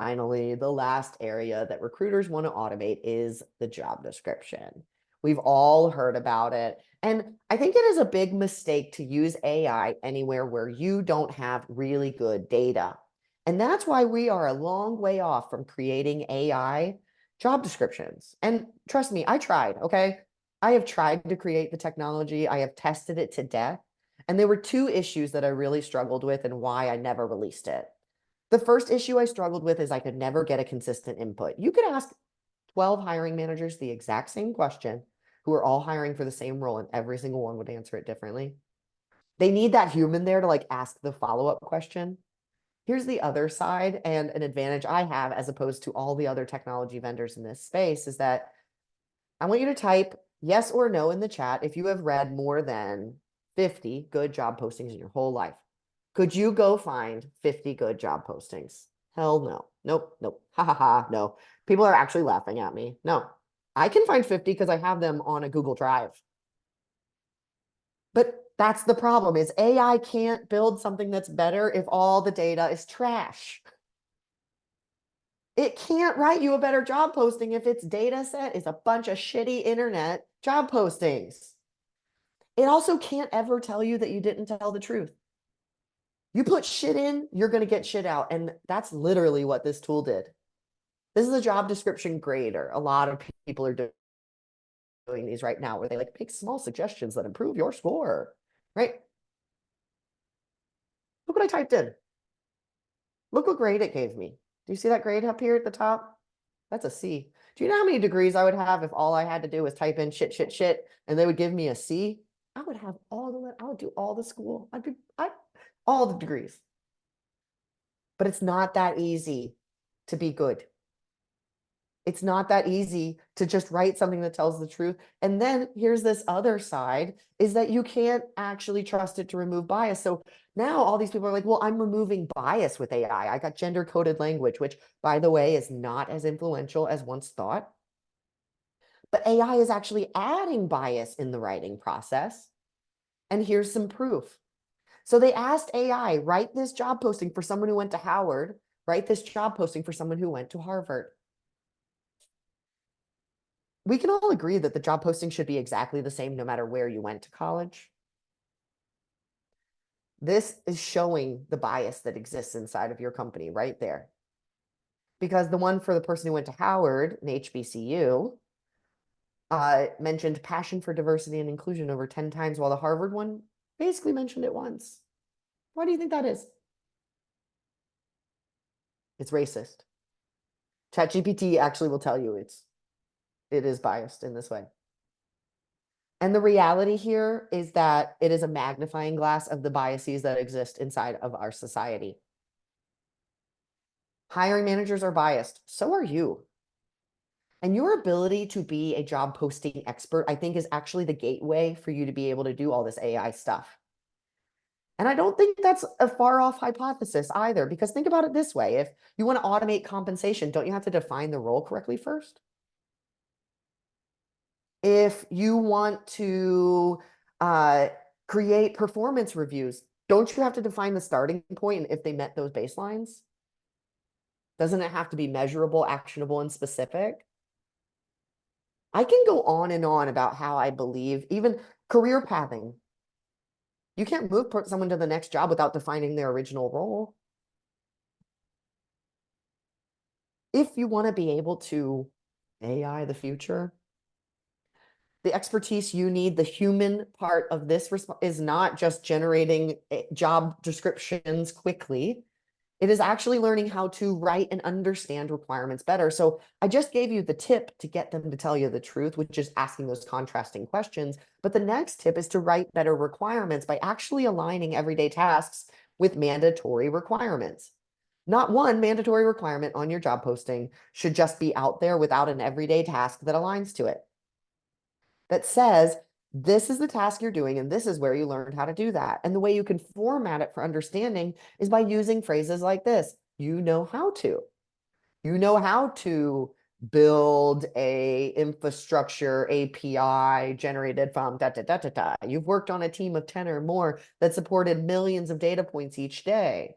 finally, the last area that recruiters want to automate is the job description. We've all heard about it. And I think it is a big mistake to use AI anywhere where you don't have really good data. And that's why we are a long way off from creating AI job descriptions. And trust me, I tried, okay? I have tried to create the technology. I have tested it to death. And there were two issues that I really struggled with and why I never released it. The first issue I struggled with is I could never get a consistent input. You could ask 12 hiring managers the exact same question, who are all hiring for the same role, and every single one would answer it differently. They need that human there to like ask the follow-up question. Here's the other side, and an advantage I have as opposed to all the other technology vendors in this space is that I want you to type yes or no in the chat if you have read more than 50 good job postings in your whole life. Could you go find 50 good job postings? Hell no. Nope, nope. Ha ha ha. No. People are actually laughing at me. No. I can find 50 because I have them on a Google Drive. But that's the problem is AI can't build something that's better if all the data is trash. It can't write you a better job posting if its data set is a bunch of shitty internet job postings. It also can't ever tell you that you didn't tell the truth. You put shit in, you're going to get shit out. And that's literally what this tool did. This is a job description grader. A lot of people are doing these right now where they like make small suggestions that improve your score, right? Look what I typed in. Look what grade it gave me. Do you see that grade up here at the top? That's a C. Do you know how many degrees I would have if all I had to do was type in shit, shit, shit, and they would give me a C? I would have I would do all the school. All the degrees. But it's not that easy to be good. It's not that easy to just write something that tells the truth. And then here's this other side is that you can't actually trust it to remove bias. So now all these people are like, well, I'm removing bias with AI. I got gender coded language, which by the way, is not as influential as once thought. But AI is actually adding bias in the writing process. And here's some proof. So they asked AI, write this job posting for someone who went to Howard, write this job posting for someone who went to Harvard. We can all agree that the job posting should be exactly the same no matter where you went to college. This is showing the bias that exists inside of your company right there. Because the one for the person who went to Howard, an HBCU, mentioned passion for diversity and inclusion over 10 times, while the Harvard one basically mentioned it once. Why do you think that is? It's racist. ChatGPT actually will tell you it is biased in this way. And the reality here is that it is a magnifying glass of the biases that exist inside of our society. Hiring managers are biased. So are you. And your ability to be a job posting expert, I think, is actually the gateway for you to be able to do all this AI stuff. And I don't think that's a far off hypothesis either, because think about it this way. If you want to automate compensation, don't you have to define the role correctly first? If you want to create performance reviews, don't you have to define the starting point and if they met those baselines? Doesn't it have to be measurable, actionable, and specific? I can go on and on about how I believe even career pathing. You can't move someone to the next job without defining their original role. If you want to be able to AI the future, the expertise you need, the human part of this is not just generating job descriptions quickly. It is actually learning how to write and understand requirements better. So I just gave you the tip to get them to tell you the truth, which is asking those contrasting questions. But the next tip is to write better requirements by actually aligning everyday tasks with mandatory requirements. Not one mandatory requirement on your job posting should just be out there without an everyday task that aligns to it. That says, this is the task you're doing, and this is where you learned how to do that. And the way you can format it for understanding is by using phrases like this. You know how to. You know how to build a infrastructure API generated from da da da da da. You've worked on a team of 10 or more that supported millions of data points each day.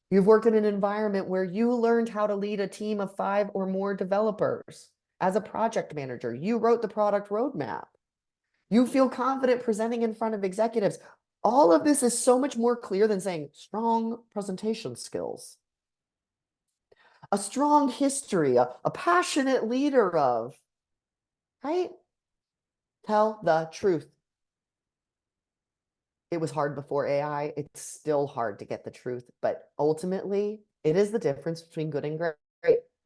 You've worked in an environment where you learned how to lead a team of 5 or more developers. As a project manager, you wrote the product roadmap. You feel confident presenting in front of executives. All of this is so much more clear than saying strong presentation skills, a strong history, a passionate leader of, right? Tell the truth. It was hard before AI. It's still hard to get the truth, but ultimately, it is the difference between good and great.